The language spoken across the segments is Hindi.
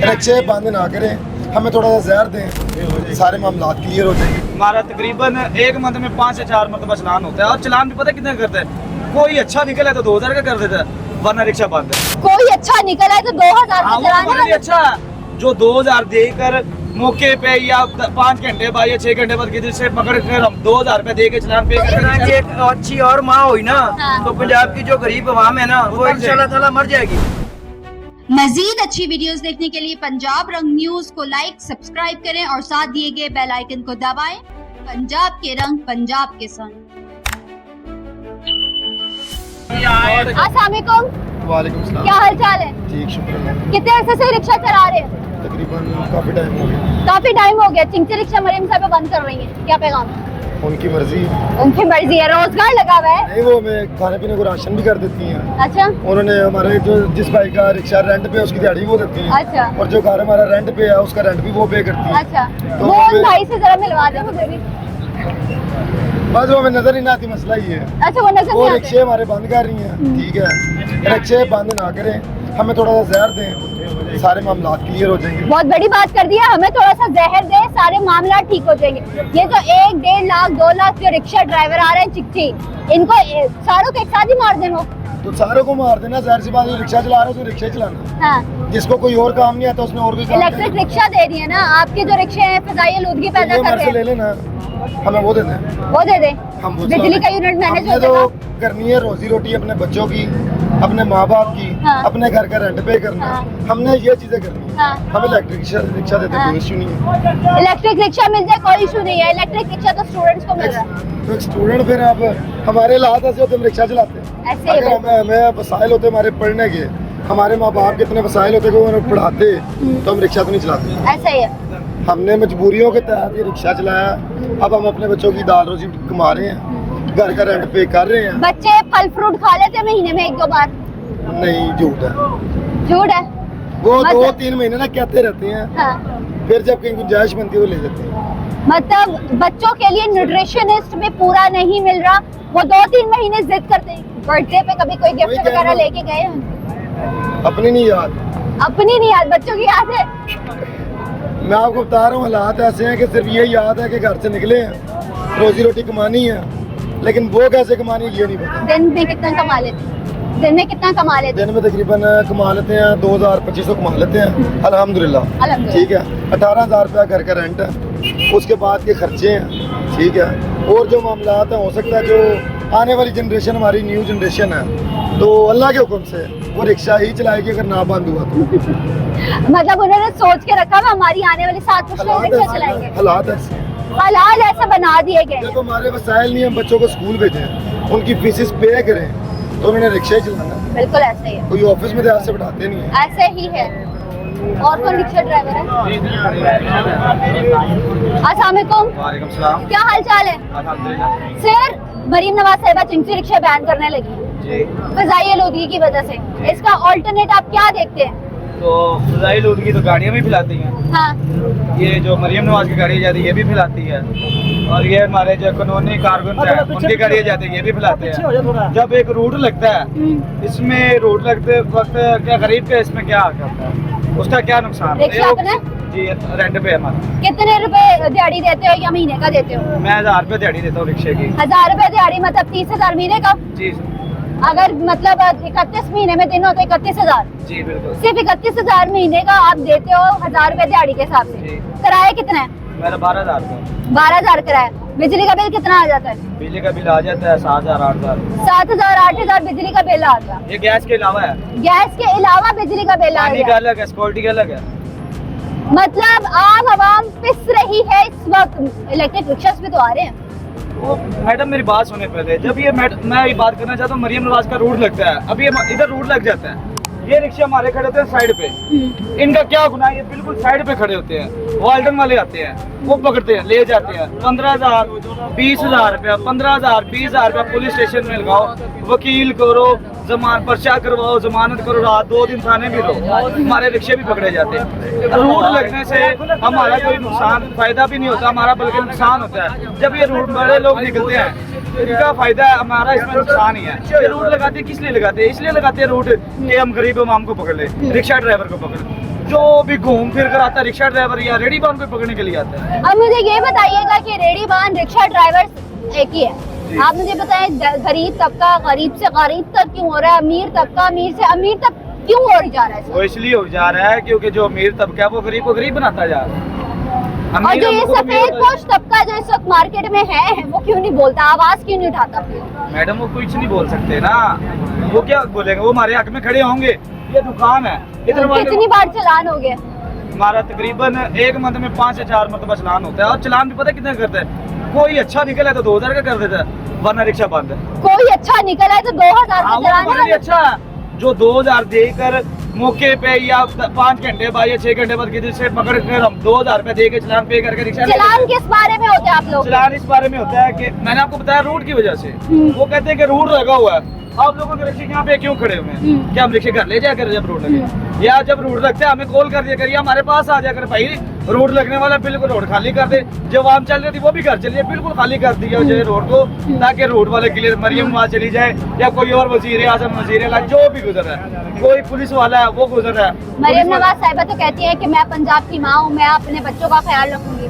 रिक्शे बंद ना करें, हमें थोड़ा सा जहर दें, सारे मामला क्लियर हो जाएंगे। हमारा तकरीबन एक मंथ में 5 से 4 मरतबा चलान होता है और चलान भी पता कितने करते हैं। कोई अच्छा निकला है तो 2000 का कर देता है, वरना रिक्शा बंद है। कोई अच्छा निकला है तो 2000 का चलाने हमारे लिए अच्छा है। जो 2000 देकर मौके पे या 5 घंटे बाद या 6 घंटे बाद किसी से पकड़ कर हम 2000 रुपए दे के चलान पे की एक अच्छी और माँ हुई ना तो पंजाब की जो गरीब आवाम है ना वो इंशाल्लाह ताला मर जाएगी। मजीद अच्छी वीडियोस देखने के लिए पंजाब रंग न्यूज को लाइक सब्सक्राइब करें और साथ दिए गए बेल आइकन को दबाएं। पंजाब के रंग पंजाब के संग। अस्सलाम वालेकुम। वालेकुम सलाम। क्या हाल चाल है? ठीक, शुक्रिया। कितने अरसे से रिक्शा चला रहे हैं? तकरीबन काफी टाइम हो गया। काफी टाइम हो गया। चिंची रिक्शा मरियम साहब बंद कर रही है, क्या पैगाम? उनकी मर्जी। उनकी मर्जी है, रोजगार लगा हुआ है। नहीं, वो हमें खाने पीने को राशन भी कर देती हैं। अच्छा उन्होंने हमारे जो जिस भाई का रिक्शा रेंट पे है उसकी दिहाड़ी वो देती है। अच्छा। और जो घर हमारा रेंट पे है उसका रेंट भी वो पे करती है। अच्छा, तो वो उन भाई से जरा मिलवा दे मुझे भी। बस वो हमें नजर ही ना आती, मसला ही है। अच्छा, वो नजर वो नहीं रिक्शे हमारे बंद कर रही हैं, ठीक है। रिक्शे बंद ना करें, हमें थोड़ा सा जहर दें, सारे मामला क्लियर हो जाएंगे। बहुत बड़ी बात कर दिया, हमें थोड़ा सा जहर दे, सारे मामला ठीक हो जाएंगे। ये तो 1, 1.5 लाख 2 लाख जो रिक्शा ड्राइवर आ रहे हैं चिट्ठी, इनको सारों के एक साथ ही मार देना। तो सारों को मार देना, जाहिर सी बात है। रिक्शा चला रहे हो तो रिक्शा चलाना। हाँ, जिसको कोई और काम नहीं आता उसमें और कोई काम इलेक्ट्रिक रिक्शा दे दिए ना, आपके जो रिक्शे हैं फिजाई आलूदगी पैदा कर रहे ले हैं, लेना, हमें वो दे दें, वो दे दे। हम वो बिजली का यूनिट मैनेज हो हमने तो जाएगा। करनी है रोजी रोटी अपने बच्चों की, अपने माँ बाप की, हाँ। अपने घर का रेंट पे करना। हाँ। हमने ये चीजें करनी है। हाँ। हमें इलेक्ट्रिक रिक्शा देते हाँ। कोई इशू नहीं है। इलेक्ट्रिक रिक्शा मिल जाए कोई इशू नहीं है। इलेक्ट्रिक रिक्शा तो स्टूडेंट्स को मिल रहा है। तो एक स्टूडेंट फिर आप हमारे हालात ऐसे होते, हम रिक्शा चलाते हैं। ऐसे ही अगर हमें वसाइल होते हमारे पढ़ने के, हमारे माँ बाप के इतने वसाइल होते कि वो हमें पढ़ाते, तो हम रिक्शा तो नहीं चलाते। ऐसा ही है। हमने मजबूरियों के तहत ये रिक्शा चलाया, अब हम अपने बच्चों की दाल रोजी कमा रहे हैं, घर का रेंट पे कर रहे हैं। बच्चे फल फ्रूट खा लेते हैं महीने में 1-2 बार? नहीं, झूठ है, झूठ है। वो मतलब- 2-3 महीने ना कहते रहते हैं, हाँ, फिर जब कहीं गुंजाइश बनती है वो ले जाते हैं। मतलब बच्चों के लिए न्यूट्रिशनिस्ट भी पूरा नहीं मिल रहा, वो 2-3 महीने जिद करते हैं। बर्थडे पे कभी कोई वही गिफ्ट कह वगैरह रहा हूँ। लेके गए हैं? अपनी नहीं याद, अपनी नहीं याद, बच्चों की याद है। मैं आपको बता रहा हूँ हालात ऐसे हैं कि सिर्फ ये याद है कि घर से निकले हैं, रोजी रोटी कमानी है, लेकिन वो कैसे कमानी है ये नहीं पता। दिन में कितना कमा लेते हैं? दिन में कितना कमा लेते हैं? दिन में तकरीबन कमा लेते हैं 2000-2500 कमा लेते हैं, अल्हम्दुलिल्लाह। अल्हम्दुलिल्लाह। ठीक है, 18,000 रुपया घर का रेंट है, उसके बाद के खर्चे हैं, ठीक है। और जो मामला हैं हो सकता है जो आने वाली जनरेशन हमारी न्यू जनरेशन है, तो अल्लाह के हुक्म से वो रिक्शा ही चलाएगी अगर ना बंद हुआ तो। मतलब उन्होंने सोच के रखा हुआ हमारी आने वाली 7 वर्ष हालात रिक्शा ऐसे चलाएंगे। हैं, हालात ऐसे हैं। हालात ऐसे बना दिए गए जब हैं। हमारे वसाइल नहीं, हम बच्चों को स्कूल भेजें, उनकी फीसिस पे करें, तो उन्होंने रिक्शा ही चलाना। बिल्कुल ऐसे ही है, कोई ऑफिस में ध्यान से बैठाते नहीं है। ऐसे ही है। और कौन रिक्शा ड्राइवर है? अस्सलाम वालेकुम। वालेकुम सलाम। क्या हाल चाल है? अल्हम्दुलिल्लाह। सर, मरीम नवाज साहिबा चिंची रिक्शा बैन करने लगी जी, फजाई आलूदगी की वजह से, इसका ऑल्टरनेट आप क्या देखते हैं? तो फजाई आलूदगी तो गाड़ियाँ भी फैलाती हैं। हाँ, ये जो मरियम नवाज की गाड़ी जाती है ये भी फैलाती है, और ये हमारे जो कानूनी कारकुन है उनकी गाड़ियाँ जाती है ये भी फैलाते हैं। जब एक रूट लगता है, इसमें रूट लगते वक्त क्या गरीब का इसमें क्या करता है, उसका क्या नुकसान है? रिक्शा अपना? जी, रेंट पे है हमारा। कितने रुपए दिहाड़ी देते हो या महीने का देते हो? मैं 1000 रुपये दिहाड़ी देता हूँ रिक्शे की। 1000 रुपए दिहाड़ी मतलब 30,000 महीने का? जी अगर मतलब 31 महीने में दिन हो तो 31,000। जी बिल्कुल। सिर्फ 31,000 महीने का आप देते हो 1000 रुपए दिहाड़ी के हिसाब से। जी। किराया कितना है? मेरा 12,000 रुपये। 12,000 किराया। बिजली का बिल कितना आ जाता है? बिजली का बिल आ जाता है 7,000 8,000। 7,000 8,000 बिजली का बिल आ गया। ये गैस के अलावा है, गैस के अलावा बिजली का बिल आ पानी का गया। अलग है, सिक्योरिटी का अलग है। मतलब आम आवाम पिस रही है इस वक्त। इलेक्ट्रिक रिक्शास भी तो आ रहे हैं। वो मैडम मेरी बात सुने पहले, जब ये मैं ये बात करना चाहता हूँ, मरियम नवाज का रूट लगता है, अभी इधर रूट लग जाता है, ये रिक्शा हमारे खड़े होते हैं साइड पे, इनका क्या गुनाह है? ये बिल्कुल साइड पे खड़े होते हैं, वाल्टन वाले आते हैं, वो पकड़ते हैं, ले जाते हैं। 15,000 20,000 रुपया, 15,000 20,000 रुपया पुलिस स्टेशन में लगाओ, वकील करो, पर्चा करवाओ, जमानत करो, रात 2 दिन थाने भी रहो, हमारे रिक्शे भी पकड़े जाते हैं। रूट लगने से हमारा कोई नुकसान फायदा भी नहीं होता हमारा, बल्कि नुकसान होता है। जब ये रूट बड़े लोग निकलते हैं इनका फायदा है, हमारा इसमें नुकसान ही है। ये रूट लगाते किस लिए लगाते हैं? इसलिए लगाते हैं रूट कि हम गरीब इमाम को पकड़ ले, रिक्शा ड्राइवर को पकड़। जो भी घूम फिर कर आता है रिक्शा ड्राइवर या रेडी बान को पकड़ने के लिए आता है। अब मुझे ये बताइएगा कि रेडी बान रिक्शा ड्राइवर एक ही है, आप मुझे बताएं गरीब तबका गरीब से गरीब तक क्यों हो रहा है, अमीर तबका अमीर से अमीर तक क्यों हो जा रहा है? वो इसलिए हो जा रहा है क्योंकि जो अमीर तबका है वो गरीब को गरीब बनाता जा रहा है। और जो ये सफेद पोश तबका जो इस वक्त मार्केट में है वो क्यों नहीं बोलता, आवाज क्यों नहीं उठाता? मैडम वो कुछ नहीं बोल सकते ना, वो क्या बोलेंगे, वो हमारे हक में खड़े होंगे। ये दुकान है इधर कितनी बार चालान हो गया? हमारा तकरीबन एक मंथ में 5 से 4 मरतबा चलान होता है, और चलान भी पता कितने करते हैं, कोई अच्छा निकला तो 2000 का कर देता है, वरना रिक्शा बंद है। कोई अच्छा निकला है तो 2000 का हमारे लिए चलान। अच्छा है, जो 2000 देकर मौके पे या 5 घंटे बाद या 6 घंटे बाद किसी से पकड़ कर हम 2000 रुपए दे के चलान पे करके रिक्शा चलान किस बारे में होते हैं आप लोग? चलान इस बारे में होता है कि मैंने आपको बताया रूट की वजह से, वो कहते हैं कि रूट लगा हुआ है, आप लोगों के रिक्शे यहाँ पे क्यों खड़े हुए हैं, क्या हम रिक्शे घर ले जाया कर जब रूट लगे, या जब रूट लगता है हमें कॉल कर दिया करिए, हमारे पास आ जाकर भाई रोड लगने वाला, बिल्कुल रोड खाली कर दे, जो आम चल रही थी वो भी घर चलिए, बिल्कुल खाली कर दिया जाए रोड को, ताकि रोड वाले क्लियर मरियम वहाँ चली जाए या कोई और वजीर आजम वजीर जो भी गुजर रहा है, कोई पुलिस वाला है वो गुजर रहा है। मरियम नवाज साहिबा तो कहती है कि मैं पंजाब की माँ हूँ, मैं अपने बच्चों का ख्याल रखूंगी।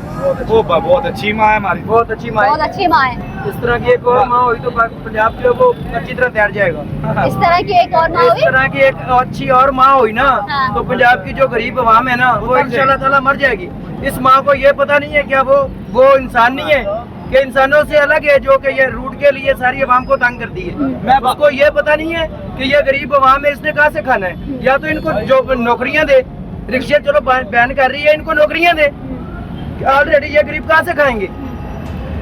वो बहुत अच्छी माँ है हमारी, बहुत अच्छी माँ बहुत है। अच्छी माँ है। इस तरह की एक और माँ हुई तो पंजाब के लोगों को अच्छी तरह तैयार जाएगा। इस तरह की एक और माँ इस हुई, तरह की एक अच्छी और माँ हुई ना, हाँ। तो पंजाब की जो गरीब अवाम है ना वो इंशाल्लाह ताला मर जाएगी। इस माँ को ये पता नहीं है क्या वो इंसान नहीं है कि इंसानों से अलग है, जो कि ये रूट के लिए सारी अवाम को तंग करती है। मैं उसको ये पता नहीं है कि ये गरीब अवाम है, इसने कहाँ से खाना है, या तो इनको जो नौकरियां दे, रिक्शे चलो बैन कर रही है, इनको नौकरियां दे, ऑलरेडी ये गरीब कहाँ से खाएंगे।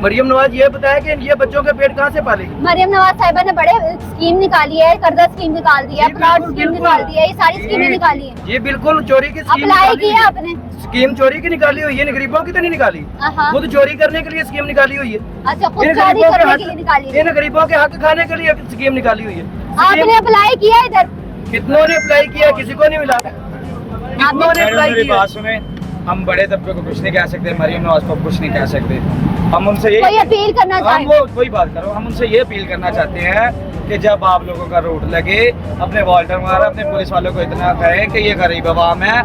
मरियम नवाज ये बताया कि ये बच्चों के पेट कहाँ से पालेगी। मरियम नवाज साहिबा ने बड़े स्कीम निकाली है, कर्जा स्कीम निकाल दी है, प्लॉट स्कीम निकाल दी है, ये सारी स्कीमें निकाली है। ये बिल्कुल चोरी की स्कीम अप्लाई की है आपने? स्कीम चोरी की निकाली हुई है, गरीबों की तो नहीं निकाली, हाँ। खुद चोरी करने के लिए स्कीम निकाली हुई है। अच्छा, खुद चोरी करने के लिए निकाली है। इन गरीबों के हक खाने के लिए स्कीम निकाली हुई है। आपने अप्लाई किया इधर? कितनों ने अप्लाई किया, किसी को नहीं मिला। कितनों ने अप्लाई मेरी किया। बात सुने, हम बड़े तबके को कुछ नहीं कह सकते, मरियम नवाज को कुछ नहीं कह सकते, हम उनसे ये कोई अपील करना हम चाहेंगे? वो कोई बात करो, हम उनसे ये अपील करना चाहते हैं कि जब आप लोगों का रूट लगे, अपने वॉल्टर वगैरह अपने पुलिस वालों को इतना कहें कि ये गरीब अवाम है,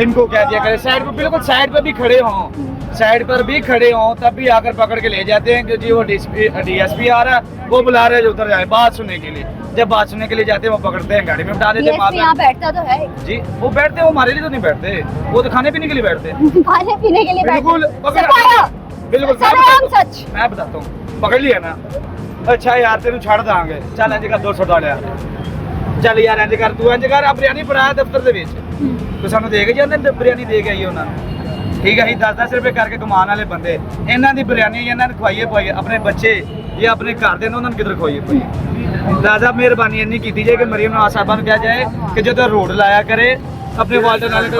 इनको कह दिया करें साइड पे, बिल्कुल साइड पे भी खड़े हों, साइड पर भी खड़े हों, तब भी आकर पकड़ के ले जाते हैं कि जी वो डीएसपी आ रहा है, वो बुला रहे जो उधर जाए बात सुनने के लिए। जब बात सुनने के लिए जाते हैं वो पकड़ते हैं, गाड़ी में बिठा देते हैं। यहाँ बैठता तो है जी वो बैठते हैं, वो हमारे लिए तो नहीं बैठते, वो तो खाने पीने के लिए बैठते हैं। खाने पीने के लिए बिल्कुल बैठता। बिल्कुल सच मैं बताता हूँ, पकड़ लिया ना, अच्छा यार तेन छड़ देंगे, चल इंज कर 200 डॉलर यार, चल यार इंज कर तू इंज कर, आप बिरयानी बनाया दफ्तर के तो सानू दे के जाते बिरयानी दे के आई उन्होंने, ठीक है, 10-10 रुपए करके कमान वाले बंदे, इन्हों की बिरयानी इन्होंने खवाइए पाइए, अपने बच्चे या अपने घर दे उन्होंने किधर खवाइए पाइए। दादा मेहरबानी इन्नी की जाए कि मरियम नवाज साहबा को कहा जाए कि जो तो रोड लाया करे अपने वाल्टर वाले को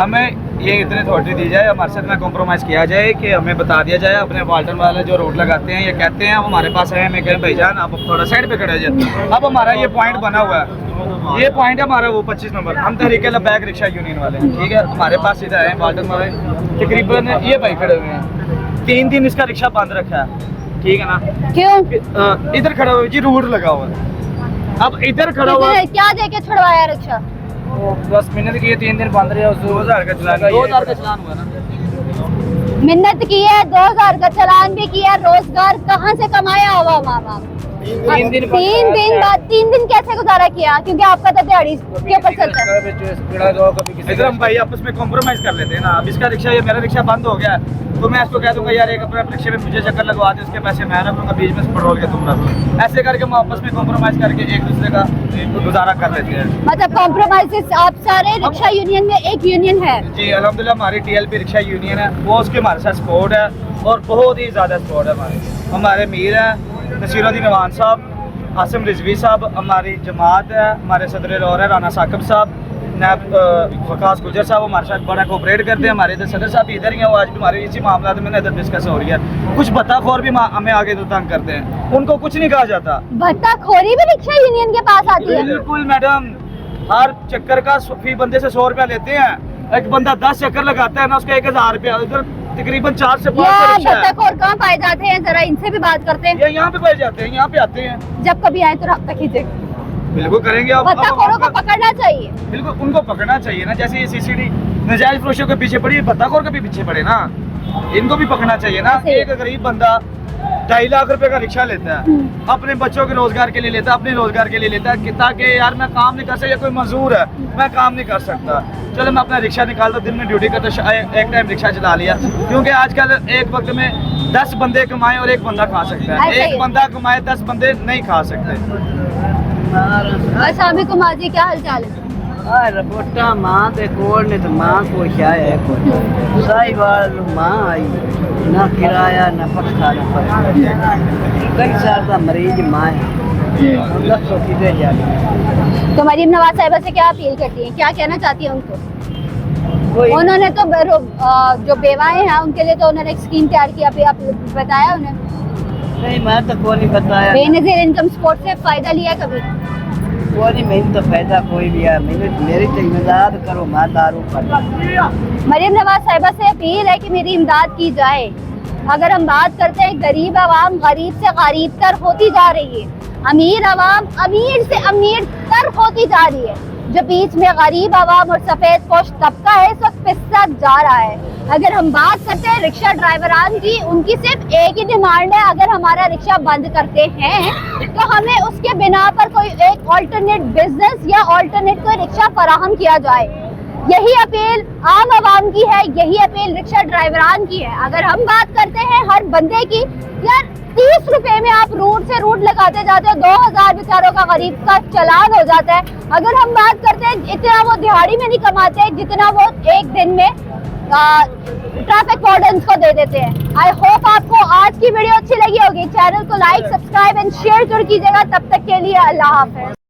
हमें ये इतनी अथॉरिटी दी जाए, हमारे साथ में कॉम्प्रोमाइज़ किया जाए कि हमें बता दिया जाए, अपने वाल्टन वाले जो रोड लगाते हैं ये कहते हैं अब हमारे पास है, हमें कहें भाईजान आप थोड़ा साइड पे खड़े जाए। अब हमारा ये पॉइंट बना हुआ है, ये पॉइंट है हमारा वो 25 नंबर, हम तहरीक लब्बैक रिक्शा यूनियन वाले हैं, ठीक है, हमारे पास इधर है वाल्टन वाले तकरीबन ये भाई खड़े हुए हैं, 3 दिन इसका रिक्शा बंद रखा है, ठीक है ना, क्यों? इधर खड़ा हुआ जी, रूट लगा हुआ है, अब इधर खड़ा हुआ क्या देके छुड़वाया रिक्शा? 10 मिनट की 3 दिन बंद रहा, 2000 का चलान, 2000 का चलान हुआ ना, मिन्नत की है, 2000 का चलान भी किया, रोजगार कहाँ से कमाया हुआ माँ बाप? 3 दिन बाद 3 दिन कैसे गुजारा किया? क्योंकि आपका तो दिहाड़ी के ऊपर चलता है। इधर हम भाई आपस में कॉम्प्रोमाइज कर लेते हैं ना, अब इसका रिक्शा ये मेरा रिक्शा बंद हो गया तो मैं इसको कह दूंगा यार एक अपने रिक्शे में मुझे चक्कर लगवा दे, उसके पैसे मैं रखूंगा, बीच में पेट्रोल के तुम रखो, ऐसे करके हम आपस में कॉम्प्रोमाइज करके एक दूसरे का गुजारा कर लेते हैं। मतलब कॉम्प्रोमाइज आप सारे रिक्शा यूनियन में एक यूनियन है? जी अल्हम्दुलिल्लाह हमारी TLP रिक्शा यूनियन है, वो उसके हमारे साथ सपोर्ट है और बहुत ही ज़्यादा सपोर्ट है। हमारे मीर है नसीरुद्दीन अवान साहब, आसिम रिजवी साहब, हमारी जमात है, हमारे सदर लौर है राना साकिब साहब, नैब वकास गुजर साहब हमारे साथ बड़ा कोऑपरेट करते हैं, हमारे इधर सदर साहब भी इधर ही हैं, वो आज भी हमारे इसी मामला में इधर डिस्कस हो रही है। कुछ भत्ताखोर भी हमें आगे तो तंग करते हैं, उनको कुछ नहीं कहा जाता। भत्ताखोरी भी रिक्शा यूनियन के पास आती है? बिल्कुल मैडम, हर चक्कर का फी बंदे से 100 रुपया लेते हैं, एक बंदा 10 चक्कर लगाता है ना उसका 1000 रुपया, इधर तकरीबन 4 से 5 भत्ताखोर कहाँ पाए जाते हैं, जरा इनसे भी बात करते हैं। ये यहाँ पे पाए जाते हैं, यहाँ पे आते हैं, जब कभी आए तो रब्ता कीजिए। बिल्कुल करेंगे। अब भत्ताखोरों को पकड़ना चाहिए। बिल्कुल उनको पकड़ना चाहिए ना, जैसे ये सीसीडी नजायज फरोशियों के पीछे पड़ी, भत्ताखोर के भी पीछे पड़े ना, इनको भी पकड़ना चाहिए ना। ऐसे ही। एक गरीब बंदा 2.5 लाख रुपए का रिक्शा लेता है, अपने बच्चों के रोजगार के लिए लेता है, अपने रोजगार के लिए लेता है, ताकि यार मैं काम नहीं कर सकता, कोई मजदूर है मैं काम नहीं कर सकता, चलो मैं अपना रिक्शा निकालता, दिन में ड्यूटी करता, एक टाइम रिक्शा चला लिया। क्योंकि आजकल एक वक्त में 10 बंदे कमाए और एक बंदा खा सकता है, ऐसा ही एक है। बंदा कमाए 10 बंदे नहीं खा सकते। अस्सलाम माजी, क्या हाल चाल है? रिपोर्टा मां ते कोल ने तो मां को शाय है कोई सही बात मां आई ना किराया ना पक्का ना पक्का कई साल का मरीज मां है लखों की दे जाती। तो मरीम नवाज साहिबा से क्या अपील करती हैं, क्या कहना चाहती हैं उनको? कोई उन्होंने तो जो बेवाएं हैं उनके लिए तो उन्होंने एक स्कीम तैयार की, अभी आप बताया उन्हें? नहीं मैं तो कोई नहीं बताया बेनजीर इनकम सपोर्ट से फायदा लिया कभी? कोई नहीं मैंने तो फायदा कोई भी है मेरी तो इमदाद करो मैं दारू पर। मरीम नवाज साहिबा से अपील है कि मेरी इमदाद की जाए। अगर हम बात करते हैं, गरीब आवाम गरीब से गरीब तर होती जा रही है, अमीर आवाम अमीर से अमीर तर होती जा रही है, जो बीच में गरीब आवाम और सफेद पोश तबका है इस वक्त पिसता जा रहा है। अगर हम बात करते हैं रिक्शा ड्राइवरान की, उनकी सिर्फ एक ही डिमांड है, अगर हमारा रिक्शा बंद करते हैं तो हमें उसके बिना पर कोई एक ऑल्टरनेट बिजनेस या ऑल्टरनेट कोई रिक्शा फराहम किया जाए। यही अपील आम आवाम की है, यही अपील रिक्शा ड्राइवरान की है। अगर हम बात करते हैं हर बंदे की, यार 30 रुपए में आप रूट से रूट लगाते जाते हो, 2000 बेचारों का गरीब का चालान हो जाता है। अगर हम बात करते हैं, इतना वो दिहाड़ी में नहीं कमाते जितना वो एक दिन में ट्रैफिक वार्डन्स को दे देते हैं। आई होप आपको आज की वीडियो अच्छी लगी होगी। चैनल को लाइक, सब्सक्राइब एंड शेयर जरूर कीजिएगा। तब तक के लिए अल्लाह हाफ़िज़।